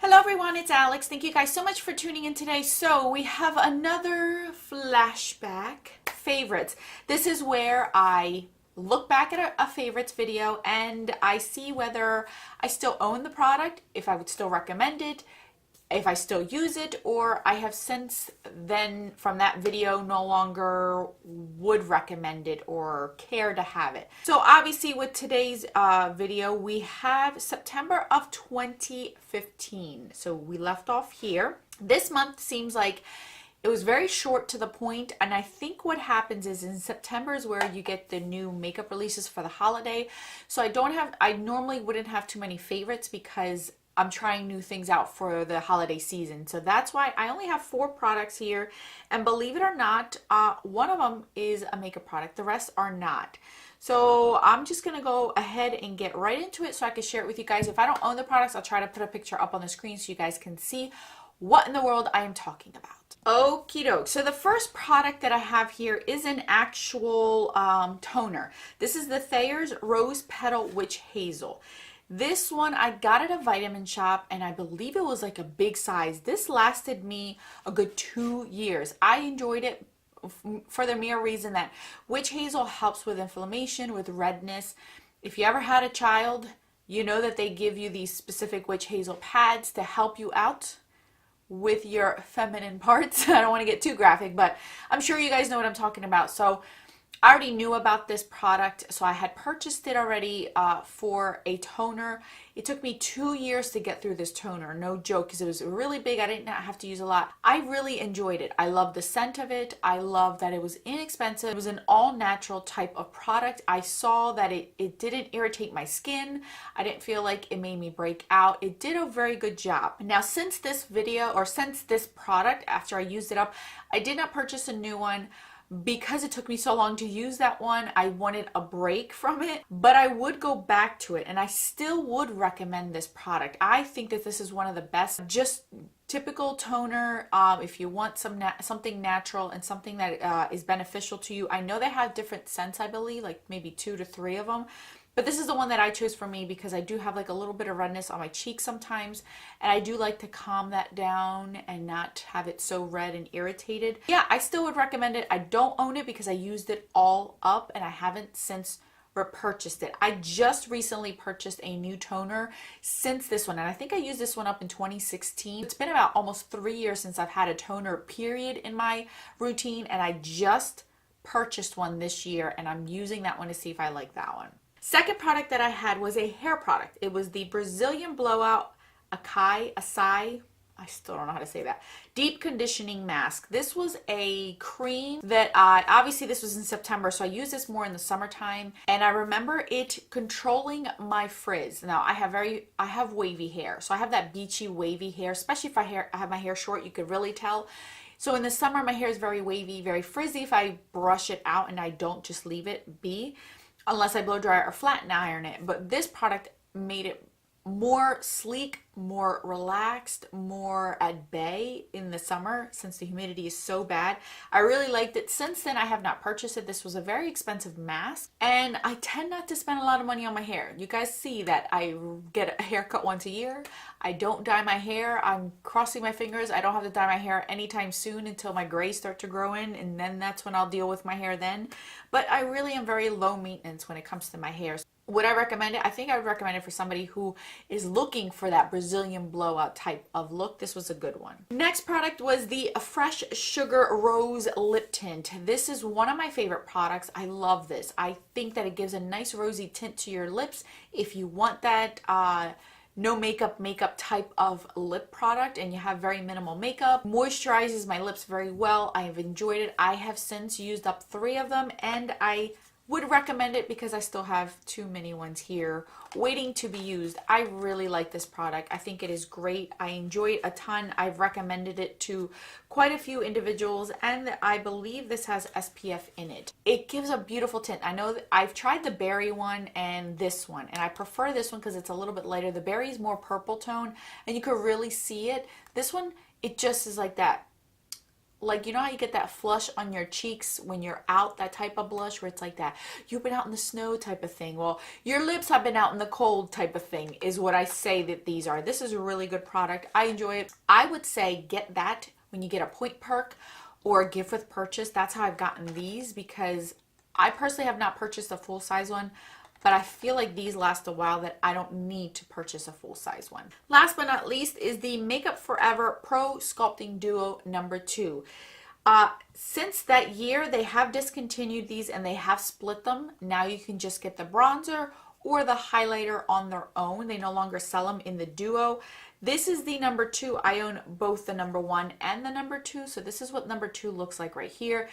Hello everyone, it's Alex. Thank you guys so much for tuning in today. So we have another flashback favorites. This is where I look back at a favorites video and I see whether I still own the product, if I would still recommend it, if I still use it, or I have since then from that video no longer would recommend it or care to have it. So obviously with today's video, we have September of 2015. So we left off here. This month seems like it was very short to the point, and I think what happens is in September is where you get the new makeup releases for the holiday. So I normally wouldn't have too many favorites because I'm trying new things out for the holiday season. So that's why I only have 4 products here. And believe it or not, one of them is a makeup product. The rest are not. So I'm just going to go ahead and get right into it so I can share it with you guys. If I don't own the products, I'll try to put a picture up on the screen so you guys can see what in the world I am talking about. Okie doke. So the first product that I have here is an actual toner. This is the Thayer's Rose Petal Witch Hazel. This one I got at a vitamin shop and I believe it was like a big size. This lasted me a good 2 years. I enjoyed it for the mere reason that witch hazel helps with inflammation, with redness. If you ever had a child, you know that they give you these specific witch hazel pads to help you out with your feminine parts. I don't want to get too graphic, but I'm sure you guys know what I'm talking about. So I already knew about this product, so I had purchased it already for a toner. It took me 2 years to get through this toner, no joke, because it was really big. I did not have to use a lot. I really enjoyed it. I love the scent of it. I love that it was inexpensive. It was an all-natural type of product. I saw that it didn't irritate my skin. I didn't feel like it made me break out. It did a very good job. Now, since this video, or since this product, after I used it up, I did not purchase a new one. Because it took me so long to use that one, I wanted a break from it, but I would go back to it and I still would recommend this product. I think that this is one of the best, just typical toner if you want something natural and something that is beneficial to you. I know they have different scents, I believe, like maybe 2 to 3 of them. But this is the one that I chose for me because I do have like a little bit of redness on my cheeks sometimes. And I do like to calm that down and not have it so red and irritated. Yeah, I still would recommend it. I don't own it because I used it all up and I haven't since repurchased it. I just recently purchased a new toner since this one. And I think I used this one up in 2016. It's been about almost 3 years since I've had a toner period in my routine. And I just purchased one this year and I'm using that one to see if I like that one. Second product that I had was a hair product. It was the Brazilian Blowout Acai, I still don't know how to say that, Deep Conditioning Mask. This was a cream that obviously this was in September, so I used this more in the summertime, and I remember it controlling my frizz. Now I have wavy hair, so I have that beachy wavy hair, especially if I have my hair short, you could really tell. So in the summer, my hair is very wavy, very frizzy if I brush it out and I don't just leave it be, unless I blow dry or flatten iron it. But this product made it more sleek, more relaxed, more at bay in the summer since the humidity is so bad. I really liked it. Since then, I have not purchased it. This was a very expensive mask, and I tend not to spend a lot of money on my hair. You guys see that I get a haircut once a year. I don't dye my hair. I'm crossing my fingers. I don't have to dye my hair anytime soon until my grays start to grow in, and then that's when I'll deal with my hair then. But I really am very low maintenance when it comes to my hair. Would I recommend it? I think I would recommend it for somebody who is looking for that Brazilian blowout type of look. This was a good one. Next product was the Fresh Sugar Rose Lip Tint. This is one of my favorite products. I love this. I think that it gives a nice rosy tint to your lips. If you want that no makeup type of lip product and you have very minimal makeup, moisturizes my lips very well. I have enjoyed it. I have since used up 3 of them and I would recommend it because I still have too many ones here waiting to be used. I really like this product. I think it is great. I enjoy it a ton. I've recommended it to quite a few individuals and I believe this has SPF in it. It gives a beautiful tint. I know that I've tried the berry one and this one, and I prefer this one because it's a little bit lighter. The berry is more purple tone and you can really see it. This one, it just is like that like, you know how you get that flush on your cheeks when you're out, that type of blush where it's like that, you've been out in the snow type of thing. Well, your lips have been out in the cold type of thing is what I say that these are. This is a really good product. I enjoy it. I would say get that when you get a point perk or a gift with purchase. That's how I've gotten these, because I personally have not purchased a full size one, but I feel like these last a while that I don't need to purchase a full size one. Last but not least is the Makeup Forever Pro Sculpting Duo number 2. Since that year, they have discontinued these and they have split them. Now you can just get the bronzer or the highlighter on their own. They no longer sell them in the duo. This is the number 2. I own both the number 1 and the number 2. So this is what number 2 looks like right here.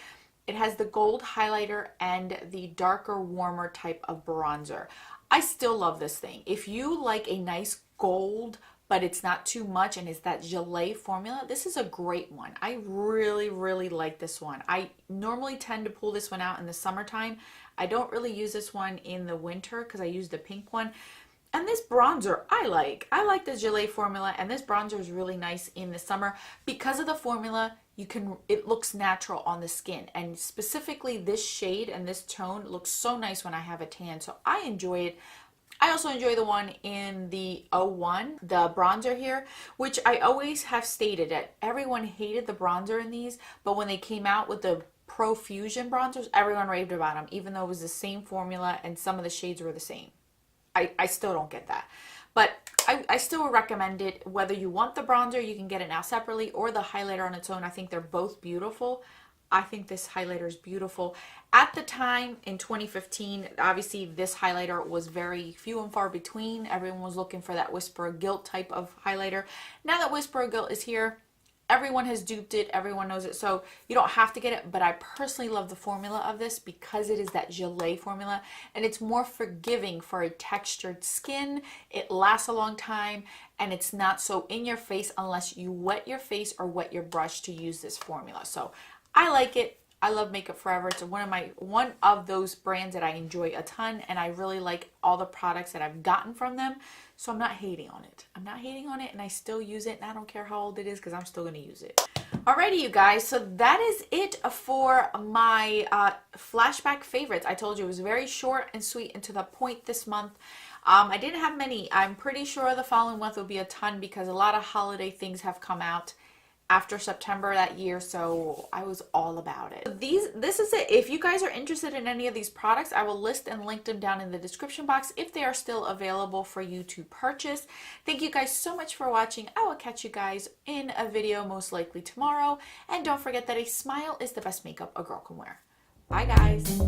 It has the gold highlighter and the darker, warmer type of bronzer. I still love this thing. If you like a nice gold, but it's not too much and it's that gelée formula, this is a great one. I really, really like this one. I normally tend to pull this one out in the summertime. I don't really use this one in the winter because I use the pink one. And this bronzer, I like the gelée formula, and this bronzer is really nice in the summer because of the formula. It looks natural on the skin, and specifically this shade and this tone looks so nice when I have a tan. So I enjoy it. I also enjoy the one in the 01, the bronzer here, which I always have stated that everyone hated the bronzer in these, but when they came out with the Pro Fusion bronzers, everyone raved about them, even though it was the same formula and some of the shades were the same. I still don't get that. But I still recommend it. Whether you want the bronzer, you can get it now separately, or the highlighter on its own. I think they're both beautiful. I think this highlighter is beautiful. At the time in 2015, obviously this highlighter was very few and far between. Everyone was looking for that Whisper of Guilt type of highlighter. Now that Whisper of Guilt is here, everyone has duped it, everyone knows it, so you don't have to get it. But I personally love the formula of this because it is that gelée formula, and it's more forgiving for a textured skin. It lasts a long time, and it's not so in your face unless you wet your face or wet your brush to use this formula. So I like it. I love Makeup Forever. It's one of those brands that I enjoy a ton, and I really like all the products that I've gotten from them. So I'm not hating on it. I'm not hating on it, and I still use it, and I don't care how old it is because I'm still going to use it. Alrighty, you guys. So that is it for my flashback favorites. I told you it was very short and sweet and to the point this month. I didn't have many. I'm pretty sure the following month will be a ton because a lot of holiday things have come out after September that year, so I was all about it. This is it. If you guys are interested in any of these products, I will list and link them down in the description box if they are still available for you to purchase. Thank you guys so much for watching. I will catch you guys in a video most likely tomorrow, and don't forget that a smile is the best makeup a girl can wear. Bye guys.